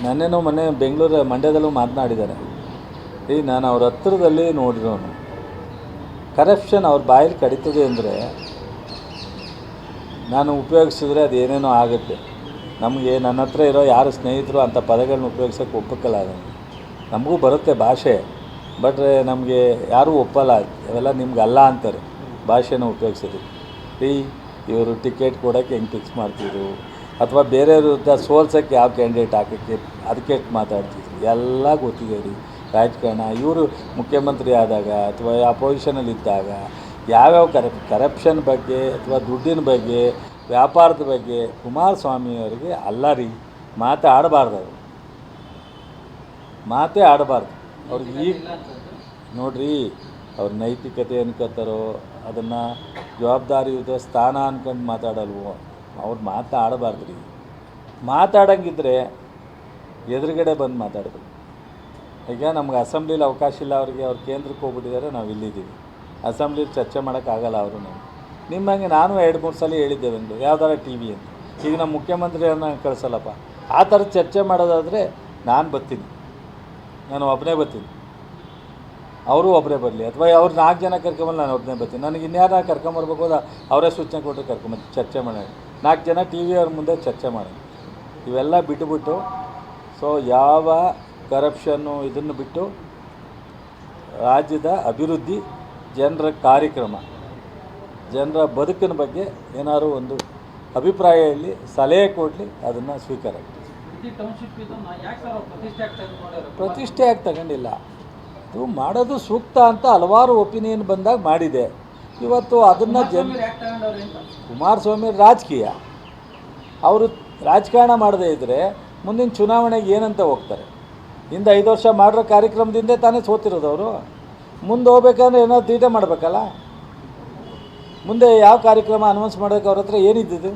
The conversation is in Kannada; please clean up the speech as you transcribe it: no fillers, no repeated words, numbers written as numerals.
ನನ್ನೇನೋ ಮೊನ್ನೆ ಮಂಡ್ಯದಲ್ಲೂ ಮಾತನಾಡಿದ್ದಾರೆ. ನಾನು ಅವ್ರ ಹತ್ರದಲ್ಲಿ ನೋಡಿರೋನು. ಕರಪ್ಷನ್ ಅವ್ರ ಬಾಯಲ್ಲಿ ಕಡಿತದೆ ಅಂದರೆ ನಾನು ಉಪಯೋಗಿಸಿದ್ರೆ ಅದು ಏನೇನೋ ಆಗುತ್ತೆ. ನಮಗೆ ನನ್ನ ಹತ್ರ ಇರೋ ಯಾರು ಸ್ನೇಹಿತರು ಅಂಥ ಪದಗಳನ್ನ ಉಪಯೋಗಿಸೋಕ್ಕೆ ಒಪ್ಪಕ್ಕಲ್ಲ. ನಮಗೂ ಬರುತ್ತೆ ಭಾಷೆ, ಬಟ್ ನಮಗೆ ಯಾರೂ ಒಪ್ಪಲ್ಲ. ಅವೆಲ್ಲ ನಿಮ್ಗೆ ಅಲ್ಲ ಅಂತಾರೆ ಭಾಷೆನ ಉಪಯೋಗಿಸೋದು. ಇವರು ಟಿಕೆಟ್ ಕೊಡೋಕ್ಕೆ ಹೆಂಗೆ ಫಿಕ್ಸ್ ಮಾಡ್ತಿದ್ರು, ಅಥವಾ ಬೇರೆಯವ್ರ ಸೋಲ್ಸೋಕ್ಕೆ ಯಾವ ಕ್ಯಾಂಡಿಡೇಟ್ ಹಾಕೋಕ್ಕೆ ಅದಕ್ಕೆ ಮಾತಾಡ್ತಿದ್ರು, ಎಲ್ಲ ಗೊತ್ತಿದೆ ರೀ. ರಾಜಕಾರಣ ಇವರು ಮುಖ್ಯಮಂತ್ರಿ ಆದಾಗ ಅಥವಾ ಅಪೋಸಿಷನಲ್ಲಿದ್ದಾಗ ಯಾವ್ಯಾವ ಕರಪ್ಷನ್ ಬಗ್ಗೆ ಅಥವಾ ದುಡ್ಡಿನ ಬಗ್ಗೆ ವ್ಯಾಪಾರದ ಬಗ್ಗೆ ಕುಮಾರಸ್ವಾಮಿಯವರಿಗೆ ಅಲ್ಲ ರೀ ಆಡಬಾರ್ದು. ಮಾತೇ ಆಡಬಾರ್ದು ಅವ್ರಿಗೆ. ಈಗ ನೋಡ್ರಿ, ಅವ್ರ ನೈತಿಕತೆ ಅನ್ಕೋತಾರೋ ಅದನ್ನು ಜವಾಬ್ದಾರಿಯುತ ಸ್ಥಾನ ಅನ್ಕೊಂಡು ಮಾತಾಡಲ್ವೋ, ಅವ್ರು ಆಡಬಾರ್ದು ರೀ. ಮಾತಾಡೋಂಗಿದ್ರೆ ಎದುರುಗಡೆ ಬಂದು ಮಾತಾಡಬೇಕು. ಈಗ ನಮ್ಗೆ ಅಸೆಂಬ್ಲಿಲಿ ಅವಕಾಶ ಇಲ್ಲ ಅವ್ರಿಗೆ, ಅವ್ರು ಕೇಂದ್ರಕ್ಕೆ ಹೋಗ್ಬಿಟ್ಟಿದ್ದಾರೆ, ನಾವು ಇಲ್ಲಿದ್ದೀವಿ. ಅಸೆಂಬ್ಲಿಲಿ ಚರ್ಚೆ ಮಾಡೋಕ್ಕಾಗಲ್ಲ ಅವರು. ನಿಮ್ಮಂಗೆ ನಾನು 2-3 ಸಲ ಹೇಳಿದ್ದೆ ಒಂದು ಯಾವ್ದಾರ ಟಿ ವಿ ಅಂತ. ಈಗ ನಮ್ಮ ಮುಖ್ಯಮಂತ್ರಿಯನ್ನ ಕಳಿಸಲ್ಲಪ್ಪ. ಆ ಥರ ಚರ್ಚೆ ಮಾಡೋದಾದರೆ ನಾನು ಬರ್ತೀನಿ, ನಾನು ಒಬ್ಬನೇ ಬರ್ತೀನಿ, ಅವರು ಒಬ್ಬರೇ ಬರಲಿ, ಅಥವಾ ಅವ್ರು 4 ಜನ ಕರ್ಕೊಂಬಲ್ಲಿ ನಾನು ಒಬ್ಬನೇ ಬರ್ತೀನಿ. ನನಗೆ ಇನ್ಯಾರ ಕರ್ಕೊಂಬರ್ಬೇಕು ಅದು ಅವರೇ ಸೂಚನೆ ಕೊಟ್ಟರೆ ಕರ್ಕೊಂಬರ್ತೀನಿ, ಚರ್ಚೆ ಮಾಡೋಣ. 4 ಜನ ಟಿ ವಿ ಅವ್ರ ಮುಂದೆ ಚರ್ಚೆ ಮಾಡೋಣ. ಇವೆಲ್ಲ ಬಿಟ್ಟುಬಿಟ್ಟು ಯಾವ ಕರಪ್ಷನ್ನು ಇದನ್ನು ಬಿಟ್ಟು ರಾಜ್ಯದ ಅಭಿವೃದ್ಧಿ, ಜನರ ಕಾರ್ಯಕ್ರಮ, ಜನರ ಬದುಕಿನ ಬಗ್ಗೆ ಏನಾದರೂ ಒಂದು ಅಭಿಪ್ರಾಯ ಹೇಳಿ, ಸಲಹೆ ಕೊಡಲಿ, ಅದನ್ನು ಸ್ವೀಕಾರ. ಪ್ರತಿಷ್ಠೆ ಆಗಿ ತಗೊಂಡಿಲ್ಲ, ಇದು ಮಾಡೋದು ಸೂಕ್ತ ಅಂತ ಹಲವಾರು ಒಪಿನಿಯನ್ ಬಂದಾಗ ಮಾಡಿದೆ. ಇವತ್ತು ಅದನ್ನು ಕುಮಾರಸ್ವಾಮಿ ರಾಜಕೀಯ, ಅವರು ರಾಜಕಾರಣ ಮಾಡದೇ ಇದ್ದರೆ ಮುಂದಿನ ಚುನಾವಣೆಗೆ ಏನಂತ ಹೋಗ್ತಾರೆ? ಹಿಂದೆ 5 ವರ್ಷ ಮಾಡಿರೋ ಕಾರ್ಯಕ್ರಮದಿಂದ ತಾನೇ ಸೋತಿರೋದು ಅವರು. ಮುಂದೆ ಹೋಗ್ಬೇಕಂದ್ರೆ ಏನಾದ್ರು ತೀಟೆ ಮಾಡಬೇಕಲ್ಲ. ಮುಂದೆ ಯಾವ ಕಾರ್ಯಕ್ರಮ ಅನೌನ್ಸ್ ಮಾಡೋಕ್ಕೆ ಅವ್ರ ಹತ್ರ ಏನಿದ್ದಿದ್ದು?